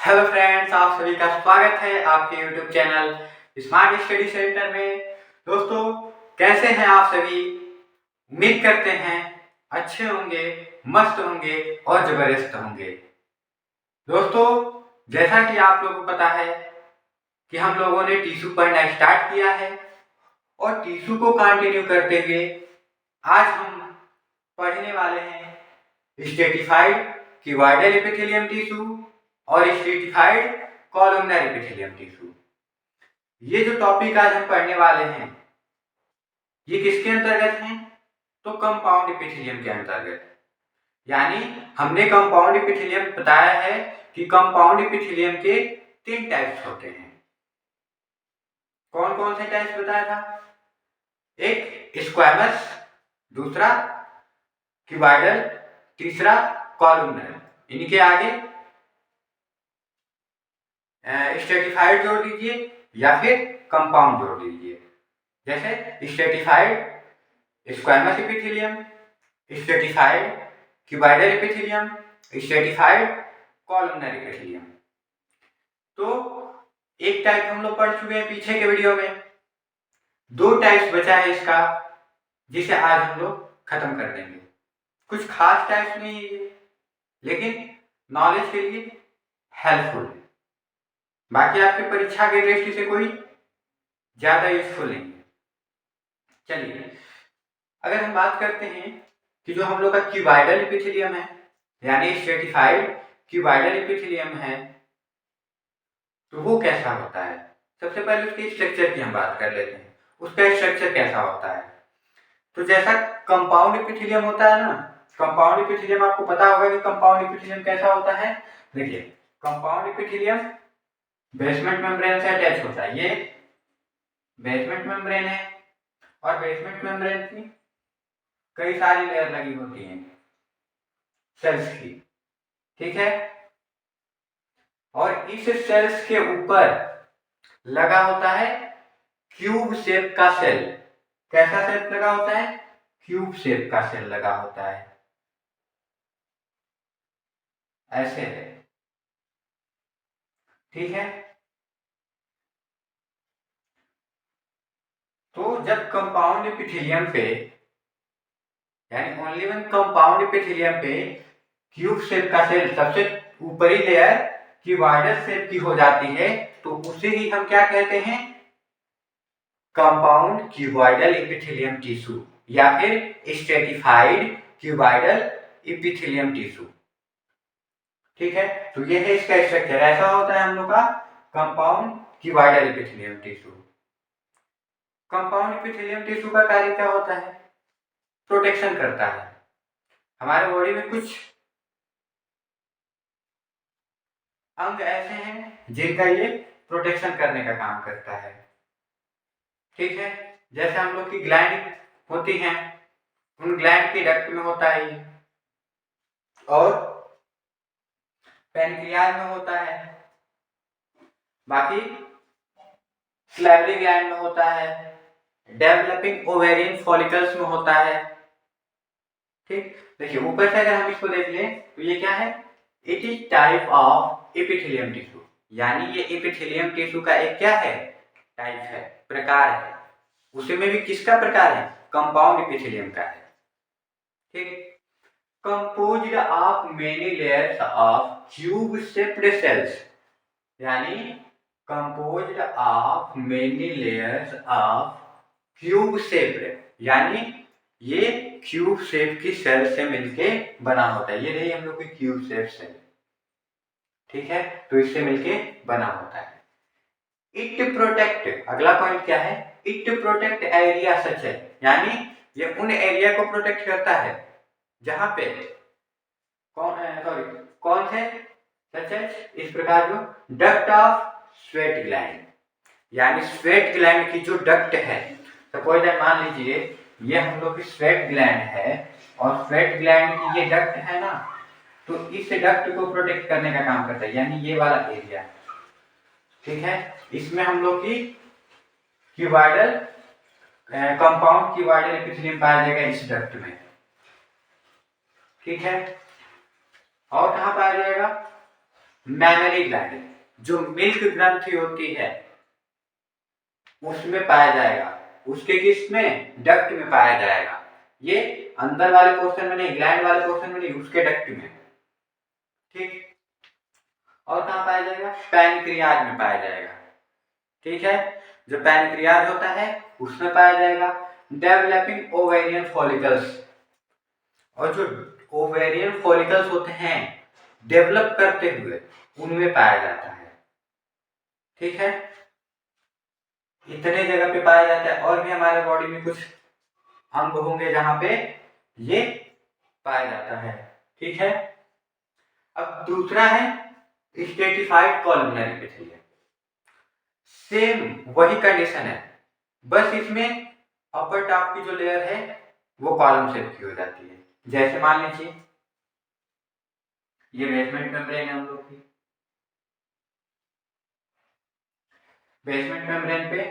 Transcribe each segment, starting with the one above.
Hello friends, आप सभी का स्वागत है आपके YouTube channel smart study centre में। दोस्तों, कैसे हैं आप सभी? उम्मीद करते हैं अच्छे होंगे, मस्त होंगे और जबरदस्त होंगे। दोस्तों, जैसा कि आप लोगों को पता है कि हम लोगों ने टीसू पढ़ना स्टार्ट किया है और टीसू को कंटिन्यू करते हुए आज हम पढ़ने वाले हैं स्ट्रेटिफाइड क्यूबॉइडल एपिथेलियम टिश्यू और स्ट्रेटिफाइड कॉलमनर एपिथेलियम टिश्यू। ये जो टॉपिक आज हम पढ़ने वाले हैं ये किसके अंतर्गत हैं? तो कंपाउंड एपिथेलियम के अंतर्गत। यानी हमने कंपाउंड एपिथेलियम बताया है कि कंपाउंड एपिथेलियम के 3 टाइप्स होते हैं। कौन कौन से टाइप्स बताया था? एक स्क्वैमस, दूसरा क्यूबॉइडल, तीसरा कॉलमनर। इनके आगे स्ट्रेटिफाइड जोड़ दीजिए या फिर कंपाउंड जोड़ दीजिए। जैसे stratified squamous epithelium, stratified cuboidal epithelium, stratified columnar epithelium. तो एक टाइप हम लोग पढ़ चुके हैं पीछे के वीडियो में। 2 टाइप्स बचा है इसका, जिसे आज हम लोग खत्म कर देंगे। कुछ खास टाइप्स नहीं है ये, लेकिन नॉलेज के लिए हेल्पफुल है। बाकी आपकी परीक्षा के दृष्टि से कोई ज्यादा यूजफुल नहीं है। चलिए, अगर हम बात करते हैं कि जो हम लोग का क्यूबॉइडल एपिथेलियम है यानी स्ट्रेटिफाइड क्यूबॉइडल एपिथेलियम है, तो वो कैसा होता है। सबसे पहले उसके स्ट्रक्चर की हम बात कर लेते हैं। उसका स्ट्रक्चर कैसा होता है? तो जैसा कंपाउंड एपिथेलियम होता है ना, कंपाउंड एपिथेलियम आपको पता होगा कि कंपाउंड एपिथेलियम कैसा होता है। देखिए, कंपाउंड एपिथेलियम बेसमेंट मेम्ब्रेन से अटैच होता है। ये बेसमेंट मेम्ब्रेन है और बेसमेंट मेम्ब्रेन की कई सारी लेयर लगी होती हैं सेल्स की, ठीक है। और इस सेल्स के ऊपर लगा होता है क्यूब शेप का सेल। कैसा शेप लगा होता है? क्यूब शेप का सेल लगा होता है, ऐसे है, ठीक है। तो जब कंपाउंड एपिथेलियम पे यानी ओनली वन कंपाउंड एपिथेलियम पे क्यूब शेप का सेल सबसे ऊपरी लेयर क्यूबॉइडल शेप की हो जाती है, तो उसे ही हम क्या कहते हैं? कंपाउंड क्यूबॉइडल एपिथेलियम टिश्यू या फिर स्ट्रेटिफाइड क्यूबॉइडल एपिथेलियम टिश्यू, ठीक है। तो ये है इसका स्ट्रक्चर, ऐसा होता है हम लोग का compound cuboidal epithelium tissue. Compound epithelium tissue का कार्य क्या होता है? प्रोटेक्शन करता है। हमारे बॉडी में कुछ अंग ऐसे हैं जिनका ये प्रोटेक्शन करने का काम करता है, ठीक है। जैसे हम लोग की ग्लैंड होती हैं, उन ग्लैंड के डक्ट में होता है ये, और पेनक्रियाज में होता है, बाकी सैलिवरी ग्लैंड में होता है, डेवलपिंग ओवेरियन फॉलिकल्स में होता है, ठीक। देखिए, ऊपर से अगर हम इसको देख लें तो ये क्या है? It is type of epithelium tissue, यानी ये एपिथेलियम टिश्यू का एक क्या है? टाइप है, प्रकार है। उसमें भी किसका प्रकार है? कंपाउंड एपिथेलियम का है, ठीक। Composed of many layers of cube shaped cells, यानी composed of many layers of cube shaped, यानी ये क्यूब शेप की सेल से मिलके बना होता है। ये रही हम लोग की क्यूब शेप सेल, ठीक है। तो इससे मिलके बना होता है। इट प्रोटेक्ट, अगला पॉइंट क्या है? इट प्रोटेक्ट एरिया सच है, यानी ये उन एरिया को प्रोटेक्ट करता है जहां पे कौन से सच है, इस प्रकार जो डक्ट ऑफ स्वेट ग्लैंड, यानी स्वेट ग्लैंड की जो डक्ट है। सपोज मान लीजिए ये हम लोग की स्वेट ग्लैंड है और स्वेट ग्लैंड की ये डक्ट है ना, तो इस डक्ट को प्रोटेक्ट करने का काम करता है, यानी ये वाला एरिया, ठीक है। इसमें हम लोग की क्यूबॉइडल कंपाउंड क्यूबॉइडल एपिथेलियम पाया जाएगा इस डक्ट में, ठीक है। और कहां पाया जाएगा? मैमरी ग्लैंड, जो मिल्क ग्रंथि होती है उसमें पाया जाएगा, उसके किस में, डक्ट में पाया जाएगा। ये अंदर वाले पोर्शन में नहीं, ग्लैंड वाले पोर्शन में नहीं, उसके डक्ट में। ठीक, और कहाँ पाया जाएगा, पैनक्रियाज में पाया जाएगा। ठीक है, जो पैनक्रियाज होता है उसमें पाया जाएगा। डेवलपिंग ओवेरियन फॉलिकल्स, और जो ओवेरियन फॉलिकल्स होते हैं डेवलप करते हुए उनमें पाया जाता है। ठीक है, इतने जगह पे पाया जाता है, और भी हमारे बॉडी में कुछ अंग होंगे जहां पे ये पाया जाता है। ठीक है, अब दूसरा है स्ट्रेटिफाइड कॉलमनरी एपिथेलियम। सेम वही कंडीशन है, बस इसमें अपर टॉप की जो लेयर है वो कॉलम शेप की हो जाती है। जैसे मान लीजिए ये बेसमेंट मेम्ब्रेन है हम लोग की, बेसमेंट मेम्ब्रेन पे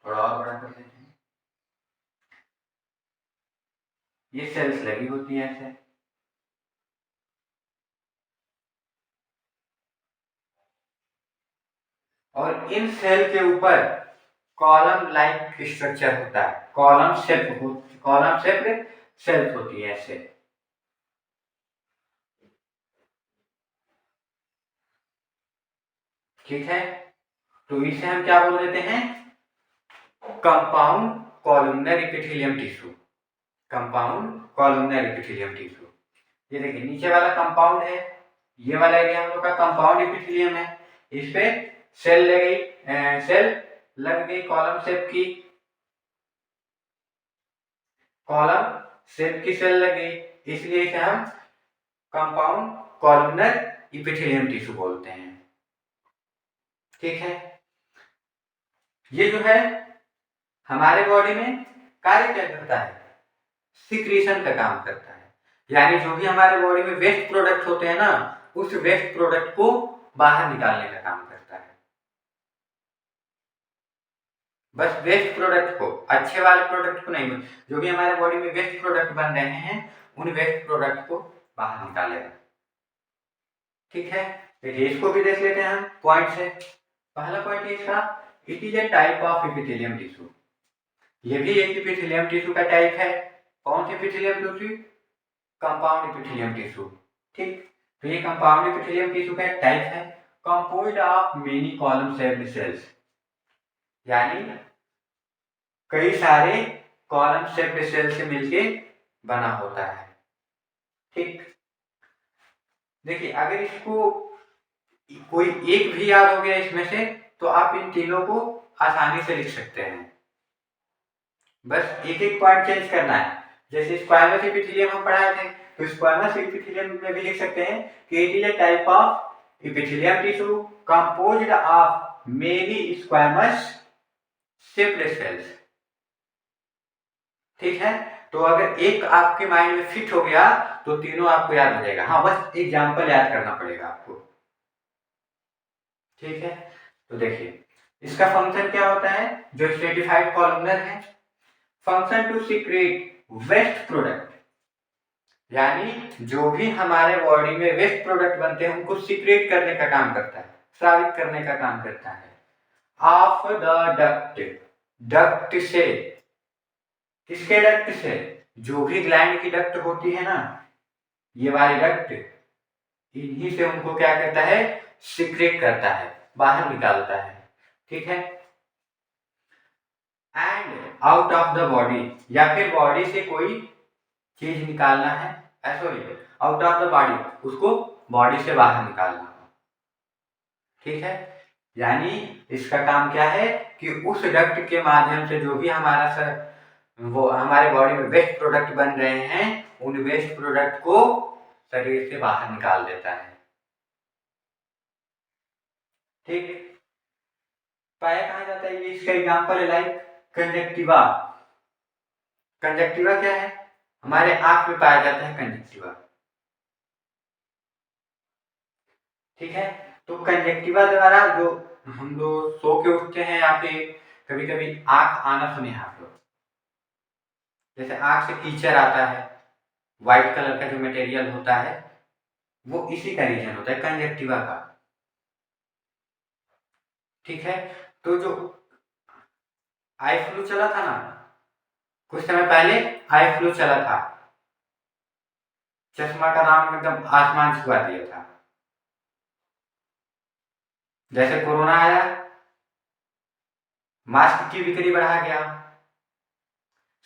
थोड़ा और बड़ा कर लेते हैं, ये सेल्स लगी होती है ऐसे, और इन सेल के ऊपर कॉलम लाइक स्ट्रक्चर होता है, कॉलम शेप सेल्स होती है ऐसे। ठीक है, तो इसे हम क्या बोल देते हैं, compound columnar epithelium tissue, compound columnar epithelium tissue. ये देखिए नीचे वाला कंपाउंड है, ये वाला एरिया हम लोग का कंपाउंड एपिथेलियम है, इस पे सेल लग गई, सेल लग गई कॉलम शेप की, कॉलम शेप की सेल लग गई, इसलिए इसे हम कंपाउंड कॉलमनर एपिथेलियम टिश्यू बोलते हैं। ठीक है, ये जो है हमारे बॉडी में कार्य क्या करता है, सिक्रीशन का काम करता है, यानी जो भी हमारे बॉडी में वेस्ट प्रोडक्ट होते हैं ना, उस वेस्ट प्रोडक्ट को बाहर निकालने का काम करता है। बस वेस्ट प्रोडक्ट को, अच्छे वाले प्रोडक्ट को नहीं, जो भी हमारे बॉडी में वेस्ट प्रोडक्ट बन रहे हैं उन वेस्ट प्रोडक्ट को बाहर निकालेगा। ठीक है, देखिए इसको भी देख लेते हैं हम पॉइंट से। पहला पॉइंट है इसका, it is a type of epithelium tissue. ये भी एक एपिथेलियम टिश्यू का टाइप है। कौन सी epithelium tissue, compound epithelium tissue. ठीक, तो ये कंपाउंड एपिथेलियम टिश्यू का एक टाइप है, composed of many column shaped cells, यानी कई सारे कॉलम शेप्ड सेल से मिलके बना होता है। ठीक, देखिए अगर इसको कोई एक भी याद हो गया इसमें से तो आप इन तीनों को आसानी से लिख सकते हैं, बस एक एक पॉइंट चेंज करना है। जैसे स्क्वायमस एपिथेलियम हम पढ़ाए थे, तो स्क्वायमस एपिथेलियम में भी लिख सकते हैं कि it is a type of epithelium tissue composed of many squamous shaped cells. ठीक है, तो अगर एक आपके माइंड में फिट हो गया तो तीनों आपको याद हो जाएगा। हाँ, बस एग्जांपल याद करना पड़ेगा आपको। ठीक है, तो देखिए इसका फंक्शन क्या होता है, जो स्ट्रेटिफाइड कॉलमनर है, function to secrete waste product, यानी जो भी हमारे बॉडी में वेस्ट प्रोडक्ट बनते हैं उनको सीक्रेट करने का काम करता है, स्रावित करने का काम करता है। ऑफ द डक्ट, डक्ट से, किसके डक्ट से, जो भी ग्लैंड की डक्ट होती है ना, ये वाले डक्ट, इन्हीं से उनको क्या करता है, सीक्रेट करता है, बाहर निकालता है। ठीक है, and out of the body, या फिर बॉडी से कोई चीज निकालना है, sorry out of the body, उसको बॉडी से बाहर निकालना। ठीक है, यानी इसका काम क्या है कि उस डक्ट के माध्यम से जो भी हमारा वो हमारे बॉडी में वेस्ट प्रोडक्ट बन रहे हैं उन वेस्ट प्रोडक्ट को शरीर से बाहर निकाल देता है। ठीक, पाया कहा जाता है, ये इसका एग्जांपल है लाइक कंजक्टिवा। कंजक्टिवा क्या है, हमारे आंख में पाया जाता है कंजक्टिवा। ठीक है, तो कंजक्टिवा द्वारा जो हम लोग सो के उठते हैं या फिर कभी कभी आंख आना सुने हैं आप लोग, जैसे आंख से कीचड़ आता है, व्हाइट कलर का जो मटेरियल होता है वो इसी का रीजन होता है कंजक्टिवा का। ठीक है। तो जो आई फ्लू चला था ना, कुछ समय पहले आई फ्लू चला था, चश्मा का नाम एकदम आसमान छुआ दिया था। जैसे कोरोना आया, मास्क की बिक्री बढ़ा गया,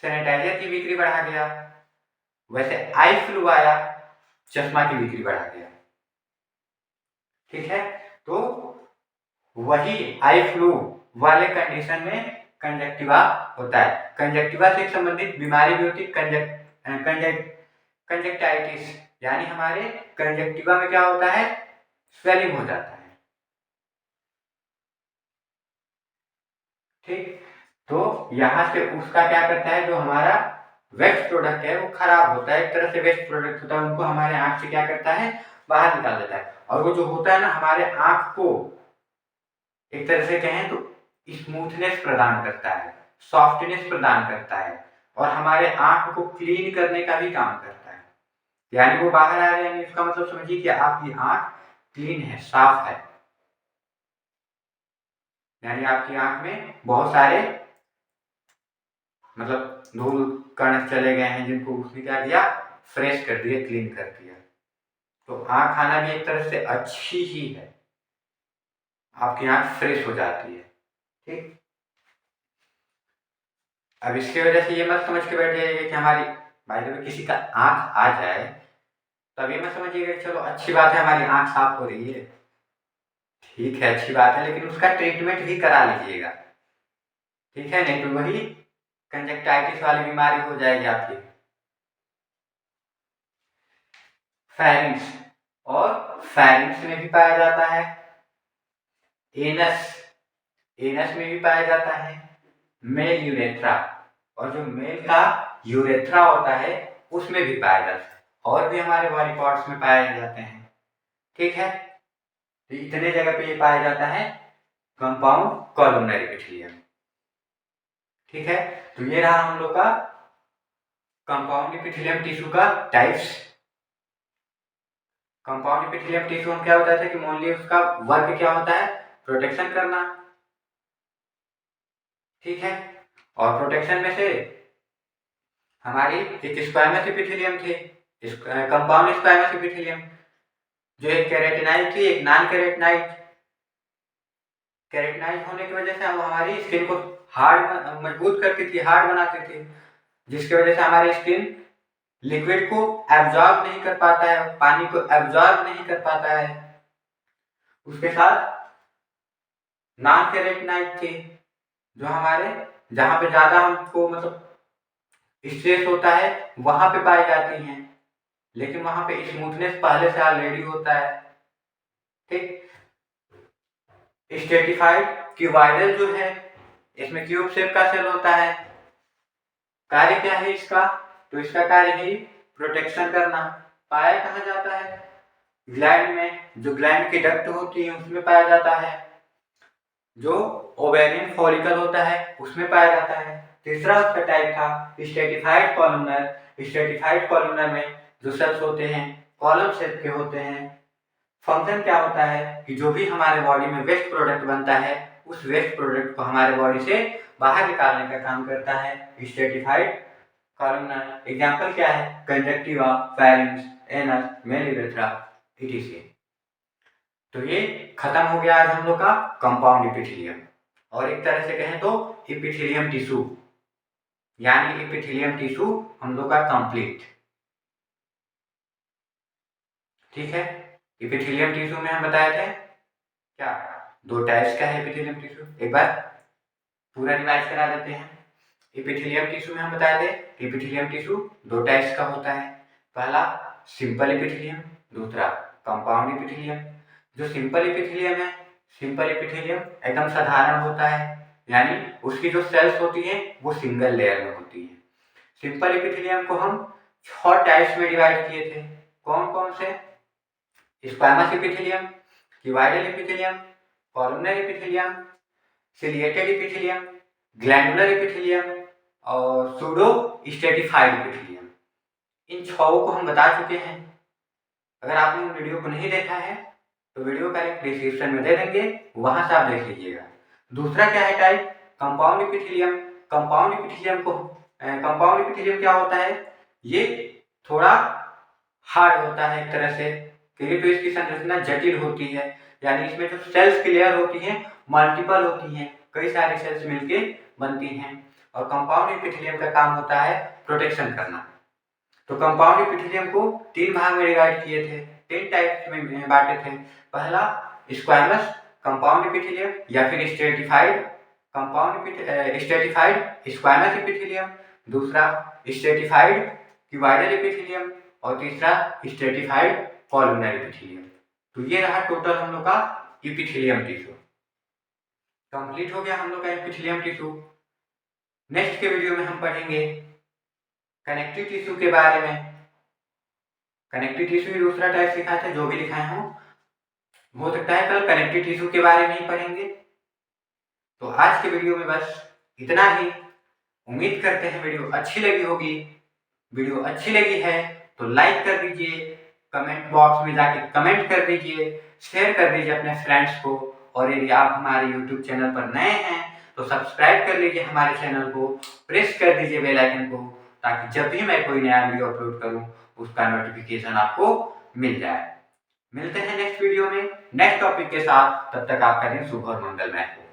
सैनिटाइजर की बिक्री बढ़ा गया, वैसे आई फ्लू आया, चश्मा की बिक्री बढ़ा गया। ठीक है। तो वही आई फ्लू वाले कंडीशन में कंजक्टिवा होता है। कंजक्टिवा से संबंधित बीमारी भी होती है कंजक्टाइटिस, यानी हमारे कंजक्टिवा में क्या होता है, स्वेलिंग हो जाता है। ठीक। तो यहां से उसका क्या करता है, जो हमारा वेस्ट प्रोडक्ट है वो खराब होता है, एक तरह से वेस्ट प्रोडक्ट होता है, उनको हमारे आंख से क्या करता है, बाहर निकाल देता है। और वो जो होता है ना, हमारे आंख को एक तरह से कहें तो स्मूथनेस प्रदान करता है, सॉफ्टनेस प्रदान करता है, और हमारे आंख को क्लीन करने का भी काम करता है। यानी वो बाहर आ रहे हैं, इसका मतलब समझिए कि आपकी आंख क्लीन है, साफ है, यानी आपकी आंख में बहुत सारे मतलब धूल कण चले गए हैं, जिनको उसने क्या किया, फ्रेश कर दिया, क्लीन कर दिया। तो आंख आना भी एक तरह से अच्छी ही है, आपकी आंख फ्रेश हो जाती है। ठीक। अब इसकी वजह से ये मत समझ के बैठ जाइएगा कि हमारी भाई जब किसी का आंख आ जाए तब ये मत समझिएगा कि चलो अच्छी बात है हमारी आंख साफ हो रही है। ठीक है, अच्छी बात है, लेकिन उसका ट्रीटमेंट भी करा लीजिएगा। ठीक है, नहीं तो वही कंजक्टाइटिस वाली बीमारी हो जाएगी आपकी। फेरिंग्स, और फेरिंग्स में भी पाया जाता है, एनस, एनस में भी पाया जाता है, मेल यूरेथ्रा, और जो मेल का यूरेथ्रा होता है उसमें भी पाया जाता है, और भी हमारे बॉडी पार्ट्स में पाए जाते हैं। ठीक है। तो इतने जगह पे ये पाया जाता है कंपाउंड कॉलमनरी एपिथेलियम। ठीक है। तो ये रहा हम लोग का कंपाउंड एपिथेलियम टिश्यू का टाइप्स। कंपाउंड एपिथेलियम टिश्यू हम क्या बताते हैं कि मोनली उसका वर्क क्या होता है, प्रोटेक्शन करना। ठीक है। और प्रोटेक्शन में से हमारी एक स्क्वायमस एपिथेलियम थे, कंपाउंड स्क्वायमस एपिथेलियम, जो एक केराटिनाइड थी, एक नॉन केराटिनाइड। केराटिनाइड होने की वजह से वो हमारी स्किन को हार्ड मजबूत करती थी, हार्ड बनाती थी, जिसकी वजह से हमारी स्किन लिक्विड को एब्जॉर्ब नहीं कर पाता है, पानी को एब्जॉर्ब नहीं कर पाता है। उसके साथ नॉन केराटिनाइड थी, जो हमारे जहां पे ज्यादा हमको मतलब स्ट्रेस होता है वहां पे पाई जाती हैं, लेकिन वहां पे स्मूथनेस पहले से ऑलरेडी होता है। ठीक। स्ट्रेटिफाइड क्यूबॉइडल जो है, इसमें क्यूब शेप का सेल होता है। कार्य क्या है इसका, तो इसका कार्य है प्रोटेक्शन करना। पाया कहाँ जाता है, ग्लैंड में, जो ग्लैंड की डक्ट होती है उसमें पाया जाता है, जो ओवेरियन फॉलिकल होता है उसमें पाया जाता है। तीसरा उसका टाइप था स्ट्रेटिफाइड कॉलमनर। स्ट्रेटिफाइड कॉलमनर में जो सेल्स होते हैं कॉलम शेप के होते हैं। फंक्शन क्या होता है कि जो भी हमारे बॉडी में वेस्ट प्रोडक्ट बनता है उस वेस्ट प्रोडक्ट को हमारे बॉडी से बाहर निकालने का काम करता है स्ट्रेटिफाइड कॉलमनर। एग्जाम्पल क्या है, conjunctiva, pharynx, anus, male urethra, etc। तो ये खत्म हो गया आज हम लोग का कंपाउंड एपिथेलियम, और एक तरह से कहें तो एपिथेलियम टिश्यू, यानी एपिथेलियम टिश्यू हम लोग का कंप्लीट। ठीक है। एपिथेलियम टिश्यू में हम बताए थे क्या, दो टाइप्स का है एपिथेलियम टिश्यू, एक बार पूरा रिवाइज करा देते हैं। एपिथेलियम टिश्यू में हम बताए थे कि एपिथेलियम टिश्यू दो टाइप्स का होता है, पहला सिंपल एपिथेलियम, दूसरा कंपाउंड एपिथेलियम। जो सिंपल एपिथेलियम है, सिंपल एपिथेलियम एकदम साधारण होता है, यानी उसकी जो सेल्स होती है वो सिंगल लेयर में होती है। सिंपल एपिथेलियम को हम 6 टाइप्स में डिवाइड किए थे। कौन कौन से, squamous epithelium, cuboidal epithelium, columnar epithelium, ciliated epithelium, glandular epithelium और सूडो स्ट्रेटिफाइड एपिथेलियम। इन 6 को हम बता चुके हैं। अगर आपने वीडियो को नहीं देखा है तो वीडियो का लिंक डिस्क्रिप्शन में दे देंगे, वहां से आप देख लीजिएगा। दूसरा क्या है type, compound epithelium. Compound epithelium क्या होता है, ये थोड़ा हार्ड होता है एक तरह से, क्योंकि तो इसकी संरचना जटिल होती है, यानी इसमें जो सेल्स की लेयर होती है मल्टीपल होती हैं, कई सारी सेल्स मिलके बनती हैं। और कंपाउंड इपिथेलियम का काम होता है प्रोटेक्शन करना। तो कंपाउंड इपिथेलियम को 3 भाग में डिवाइड किए थे, 3 टाइप्स में बांटे थे। पहला स्क्वैमस कंपाउंड इपिथेलियम या फिर स्ट्रेटिफाइड स्क्वैमस इपिथेलियम, दूसरा स्ट्रेटिफाइड क्यूबॉइडल इपिथेलियम और तीसरा स्ट्रेटिफाइड कॉलमनर इपिथेलियम। तो ये रहा टोटल हम लोग का इपिथेलियम टिश्यू। कंप्लीट हो गया हम लोग का इपिथेलियम टिश्यू। नेक्स्ट के वीडियो में हम पढ़ेंगे कनेक्टिव टिश्यू के बारे में। कनेक्टिव टिश्यू दूसरा टाइप सिखाया था, जो भी लिखाए हो सकता है कल कनेक्टिव टिश्यू के बारे में ही पढ़ेंगे। तो आज के वीडियो में बस इतना ही। उम्मीद करते हैं वीडियो अच्छी लगी होगी। वीडियो अच्छी लगी है तो लाइक कर दीजिए, कमेंट बॉक्स में जाके कमेंट कर दीजिए, शेयर कर दीजिए अपने फ्रेंड्स को, और यदि आप हमारे YouTube चैनल पर नए हैं तो सब्सक्राइब कर लीजिए हमारे चैनल को, प्रेस कर दीजिए बेल आइकन को, ताकि जब भी मैं कोई नया वीडियो अपलोड करूं उसका नोटिफिकेशन आपको मिल जाए। मिलते हैं नेक्स्ट वीडियो में नेक्स्ट टॉपिक के साथ, तब तक आपका दिन शुभ और मंगलमय हो।